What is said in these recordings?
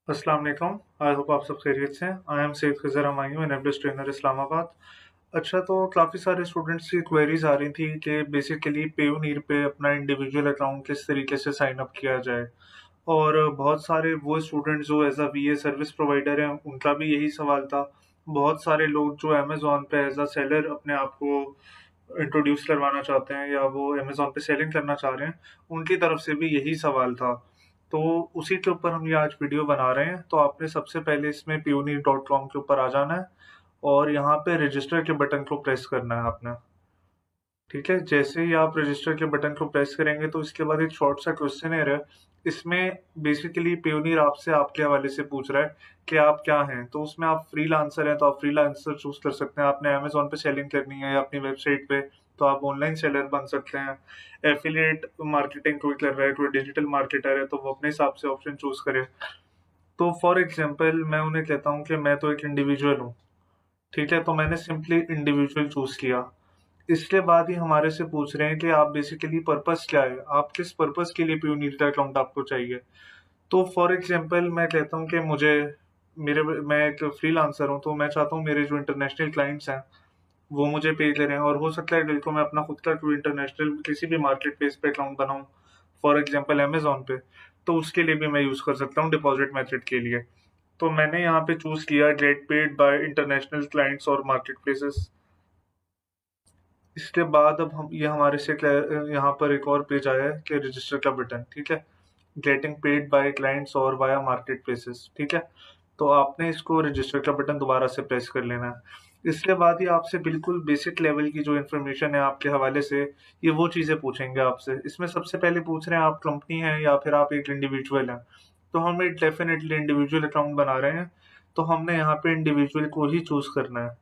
अस्सलाम वालेकुम। I hope आप सब खैरियत से हैं। आई एम सैयद खज़र हमायूं, एनएबलिस्ट ट्रेनर इस्लामाबाद। अच्छा, तो काफ़ी सारे स्टूडेंट्स की क्वेरीज आ रही थी कि बेसिकली पेयूनीर पे अपना इंडिविजुअल अकाउंट किस तरीके से साइन अप किया जाए। और बहुत सारे वो स्टूडेंट्स जो as a VA service provider हैं, उनका भी यही सवाल था। बहुत सारे लोग जो अमेजोन पे एज अ सेलर अपने आप को इंट्रोड्यूस करवाना चाहते हैं या वो अमेज़न पे सेलिंग करना चाह रहे हैं, उनकी तरफ से भी यही सवाल था। तो उसी के ऊपर हम ये आज वीडियो बना रहे हैं। तो आपने सबसे पहले इसमें payoneer.com के ऊपर आ जाना है और यहाँ पे रजिस्टर के बटन को प्रेस करना है आपने। ठीक है, जैसे ही आप रजिस्टर के बटन को प्रेस करेंगे तो इसके बाद एक शॉर्ट सा क्वेश्चनर है। इसमें बेसिकली पेयोनियर आपसे आपके हवाले से पूछ रहा है कि आप क्या हैं। तो उसमें आप फ्रीलांसर हैं तो आप फ्रीलांसर चूज कर सकते हैं। आपने अमेज़न पे सेलिंग करनी है या अपनी वेबसाइट पे, तो आप ऑनलाइन सेलर बन सकते हैं। एफिलिएट मार्केटिंग कोई कर रहा है, कोई डिजिटल मार्केटर है, तो वो अपने हिसाब से ऑप्शन चूज करे। तो फॉर एग्जाम्पल मैं उन्हें कहता हूँ कि मैं तो एक इंडिविजुअल हूँ। ठीक है, तो मैंने सिंपली इंडिविजुअल चूज किया। इसके बाद ही हमारे से पूछ रहे हैं कि आप बेसिकली पर्पस क्या है, आप किस पर्पस के लिए पेयोनियर का अकाउंट आपको चाहिए। तो फॉर एग्जांपल मैं कहता हूँ कि मुझे मेरे मैं एक फ्रीलांसर हूँ, तो मैं चाहता हूँ मेरे जो इंटरनेशनल क्लाइंट्स हैं वो मुझे पे करें, और हो सकता है कल को मैं अपना खुद का कोई इंटरनेशनल किसी भी मार्केट प्लेस पे अकाउंट बनाऊँ, फॉर एग्जांपल अमेजोन पे। तो उसके लिए भी मैं यूज कर सकता हूँ डिपॉजिट मेथड के लिए। तो मैंने यहाँ पे चूज किया get paid by international clients और मार्केट प्लेसेस। इसके बाद अब हम ये हमारे से यहाँ पर एक और पेज आया है कि रजिस्टर का बटन। ठीक है, गेटिंग पेड बाय क्लाइंट्स और वाया मार्केट प्लेसेस। ठीक है, तो आपने इसको रजिस्टर का बटन दोबारा से प्रेस कर लेना है। इसके बाद ही आपसे बिल्कुल बेसिक लेवल की जो इन्फॉर्मेशन है आपके हवाले से, ये वो चीज़ें पूछेंगे आपसे। इसमें सबसे पहले पूछ रहे हैं आप कंपनी हैं या फिर आप एक इंडिविजुअल हैं। तो हम एक डेफिनेटली इंडिविजुअल अकाउंट बना रहे हैं, तो हमने यहाँ पे इंडिविजुअल को ही चूज करना है।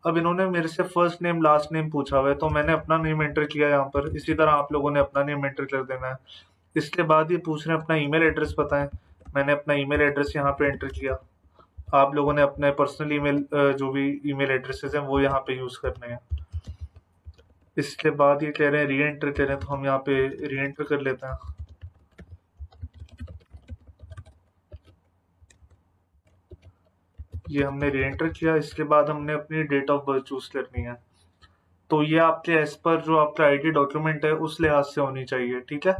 अब इन्होंने मेरे से फर्स्ट नेम लास्ट नेम पूछा हुआ है, तो मैंने अपना नेम एंटर किया यहाँ पर। इसी तरह आप लोगों ने अपना नेम एंटर कर देना है। इसके बाद ये पूछ रहे हैं अपना ईमेल एड्रेस बताएं। मैंने अपना ईमेल एड्रेस यहाँ पे एंटर किया। आप लोगों ने अपने पर्सनल ईमेल जो भी ईमेल एड्रेसेस हैं वो यहाँ पे यूज करने हैं। इसके बाद ये कह रहे हैं री एंटर करें, तो हम यहाँ पे री एंटर कर लेते हैं। ये हमने री एंटर किया। इसके बाद हमने अपनी डेट ऑफ बर्थ चूज करनी है। तो ये आपके एज पर जो आपका आईडी डॉक्यूमेंट है उस लिहाज से होनी चाहिए। ठीक है,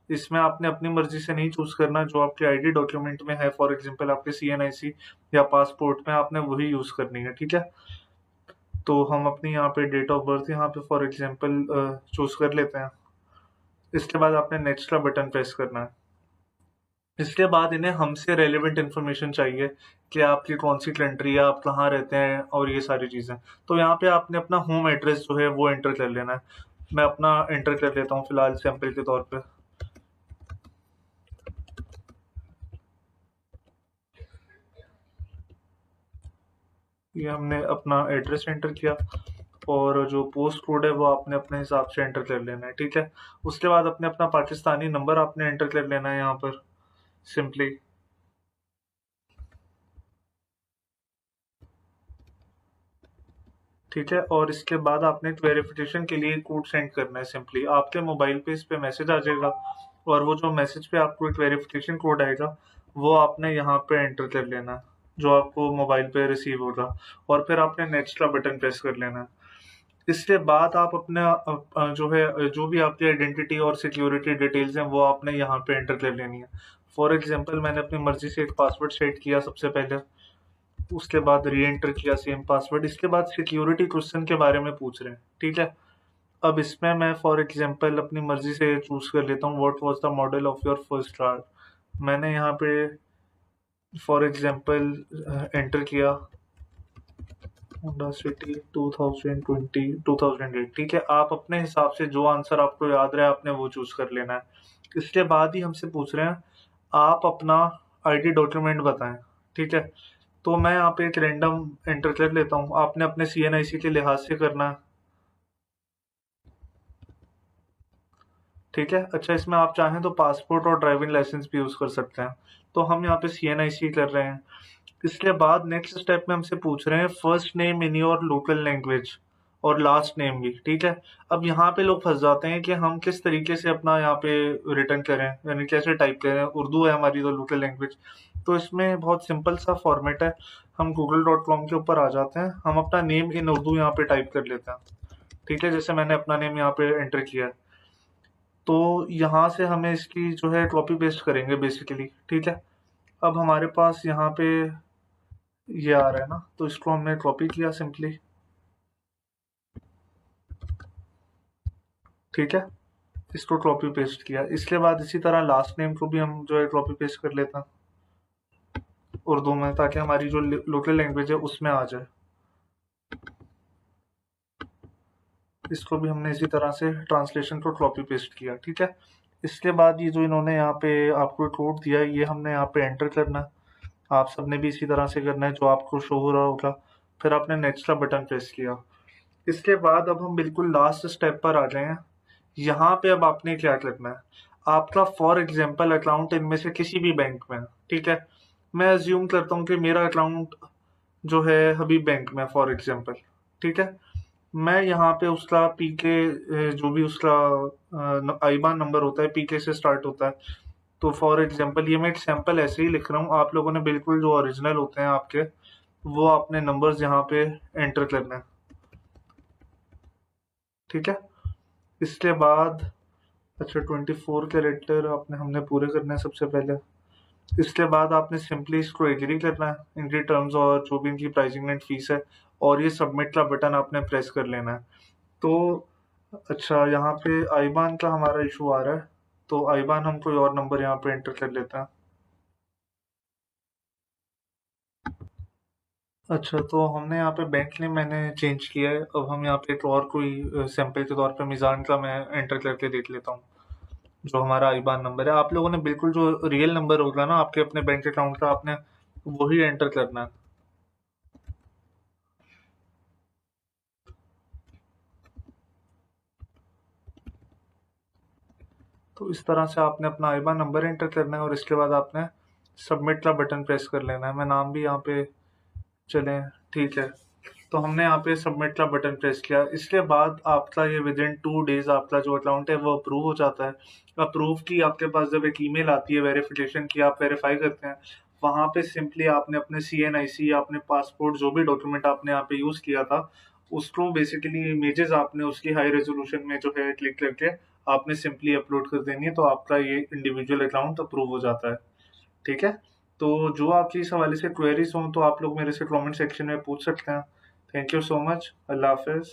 इसमें आपने अपनी मर्जी से नहीं चूज करना। जो आपके आईडी डॉक्यूमेंट में है, फॉर एग्जांपल आपके सीएनआईसी या पासपोर्ट में, आपने वही यूज करनी है। ठीक है, तो हम अपनी यहाँ पे डेट ऑफ बर्थ यहाँ पे फॉर एग्जांपल चूज कर लेते हैं। इसके बाद आपने नेक्स्ट का बटन प्रेस करना है। इसके बाद इन्हें हमसे रेलेवेंट इन्फॉर्मेशन चाहिए कि आपकी कौन सी कंट्री है, आप कहाँ रहते हैं और ये सारी चीज़ें। तो यहाँ पे आपने अपना होम एड्रेस जो है वो एंटर कर लेना है। मैं अपना एंटर कर लेता हूँ फिलहाल सैंपल के तौर पे। ये हमने अपना एड्रेस एंटर किया और जो पोस्ट कोड है वो आपने अपने हिसाब से एंटर कर लेना है। ठीक है, उसके बाद अपने अपना पाकिस्तानी नंबर आपने एंटर कर लेना है यहाँ पर सिंपली। ठीक है, और इसके बाद आपने वेरिफिकेशन के लिए कोड सेंड करना है। सिंपली आपके मोबाइल पे इस पे मैसेज आ जाएगा, और वो जो मैसेज पे आपको एक वेरिफिकेशन कोड आएगा वो आपने यहाँ पे एंटर कर लेना है, जो आपको मोबाइल पे रिसीव होगा। और फिर आपने नेक्स्ट का बटन प्रेस कर लेना है। इसके बाद आप अपना जो है जो भी आपकी आइडेंटिटी और सिक्योरिटी डिटेल्स हैं वो आपने यहाँ पे एंटर कर लेनी है। फॉर एग्जांपल मैंने अपनी मर्जी से एक पासवर्ड सेट किया सबसे पहले। उसके बाद री एंटर किया सेम पासवर्ड। इसके बाद सिक्योरिटी क्वेश्चन के बारे में पूछ रहे हैं। ठीक है, अब इसमें मैं फॉर एग्जांपल अपनी मर्जी से चूज कर लेता हूँ what was the model of your first car. मैंने यहाँ पे फॉर एग्जांपल एंटर किया होंडा सिटी 2020 2008। ठीक है, आप अपने हिसाब से जो आंसर आपको याद रहे आपने वो चूज कर लेना है। इसके बाद ही हमसे पूछ रहे हैं आप अपना आईडी डॉक्यूमेंट बताएं। ठीक है, तो मैं यहाँ पे एक रैंडम एंटर कर लेता हूँ। आपने अपने सीएनआईसी के लिहाज से करना है। ठीक है, अच्छा इसमें आप चाहें तो पासपोर्ट और ड्राइविंग लाइसेंस भी यूज कर सकते हैं। तो हम यहाँ पे सीएनआईसी कर रहे हैं। इसके बाद नेक्स्ट स्टेप में हमसे पूछ रहे हैं first name in your local language और लास्ट नेम भी। ठीक है, अब यहाँ पे लोग फंस जाते हैं कि हम किस तरीके से अपना यहाँ पे रिटर्न करें, यानी कैसे टाइप करें। उर्दू है हमारी तो लोकल लैंग्वेज, तो इसमें बहुत सिंपल सा फॉर्मेट है। हम google.com के ऊपर आ जाते हैं, हम अपना नेम इन उर्दू यहाँ पे टाइप कर लेते हैं। ठीक है, जैसे मैंने अपना नेम यहाँ पे एंटर किया है, तो यहाँ से हमें इसकी जो है कॉपी पेस्ट करेंगे बेसिकली। ठीक है, अब हमारे पास यहाँ पे ये आ रहा है ना, तो इसको हमने कॉपी किया सिंपली। ठीक है, इसको कॉपी पेस्ट किया। इसके बाद इसी तरह लास्ट नेम को भी हम जो है कॉपी पेस्ट कर लेते हैं उर्दू में, ताकि हमारी जो लोकल लैंग्वेज है उसमें आ जाए। इसको भी हमने इसी तरह से ट्रांसलेशन को कॉपी पेस्ट किया। ठीक है, इसके बाद ये जो इन्होंने यहाँ पे आपको कोड दिया है, ये हमने यहाँ पे एंटर करना है। आप सबने भी इसी तरह से करना है जो आपको शो हो रहा होगा। फिर आपने नेक्स्ट का बटन प्रेस किया। इसके बाद अब हम बिल्कुल लास्ट स्टेप पर आ गए हैं। यहाँ पे अब आपने क्या करना है, आपका फॉर एग्जाम्पल अकाउंट इनमें से किसी भी बैंक में है। ठीक है, मैं अज्यूम करता हूँ कि मेरा अकाउंट जो है हबीब बैंक में फॉर एग्जाम्पल। ठीक है, मैं यहाँ पे उसका पीके, जो भी उसका आईबान नंबर होता है पीके से स्टार्ट होता है। तो फॉर एग्जांपल ये मैं एक सैंपल ऐसे ही लिख रहा हूँ, आप लोगों ने बिल्कुल जो ओरिजिनल होते हैं आपके, वो आपने नंबर्स यहाँ पे एंटर करना है। ठीक है, इसके बाद अच्छा 24 कैरेक्टर आपने हमने पूरे करने हैं सबसे पहले। इसके बाद आपने सिंपली इसको एग्री करना है इनकी टर्म्स और जो भी इनकी प्राइसिंग एंड फीस है, और ये सबमिट का बटन आपने प्रेस कर लेना है। तो अच्छा, यहाँ पे आईबान का हमारा इशू आ रहा है, तो आईबान हम कोई और नंबर यहाँ पे एंटर कर लेते हैं। अच्छा, तो हमने यहाँ पे बैंक नेम मैंने चेंज किया है। अब हम यहाँ पे एक और कोई सैंपल के तौर पे मिजान का मैं एंटर करके देख लेता हूँ, जो हमारा आईबान नंबर है। आप लोगों ने बिल्कुल जो रियल नंबर होगा ना आपके अपने बैंक अकाउंट का, आपने वही एंटर करना है। तो इस तरह से आपने अपना आईबान नंबर एंटर करना है, और इसके बाद आपने सबमिट का बटन प्रेस कर लेना है। मैं नाम भी यहाँ पे चलें, ठीक है। तो हमने यहाँ पे सबमिट का बटन प्रेस किया। इसके बाद आपका ये विद इन 2 डेज आपका जो अकाउंट है वो अप्रूव हो जाता है। अप्रूव की आपके पास जब एक ईमेल आती है वेरिफिकेशन की, आप वेरीफाई करते हैं, वहाँ पे सिंपली आपने अपने CNIC या अपने पासपोर्ट जो भी डॉक्यूमेंट आपने यहाँ पे यूज़ किया था, उसको बेसिकली इमेजेस आपने उसकी हाई रेजोल्यूशन में जो है क्लिक करके आपने सिंपली अपलोड कर देनी है, तो आपका ये इंडिविजुअल अकाउंट अप्रूव हो जाता है। ठीक है, तो जो आपकी इस हवाले से क्वेरीज हों तो आप लोग मेरे से कमेंट सेक्शन में पूछ सकते हैं। Thank you so much. अल्लाह हाफिज़।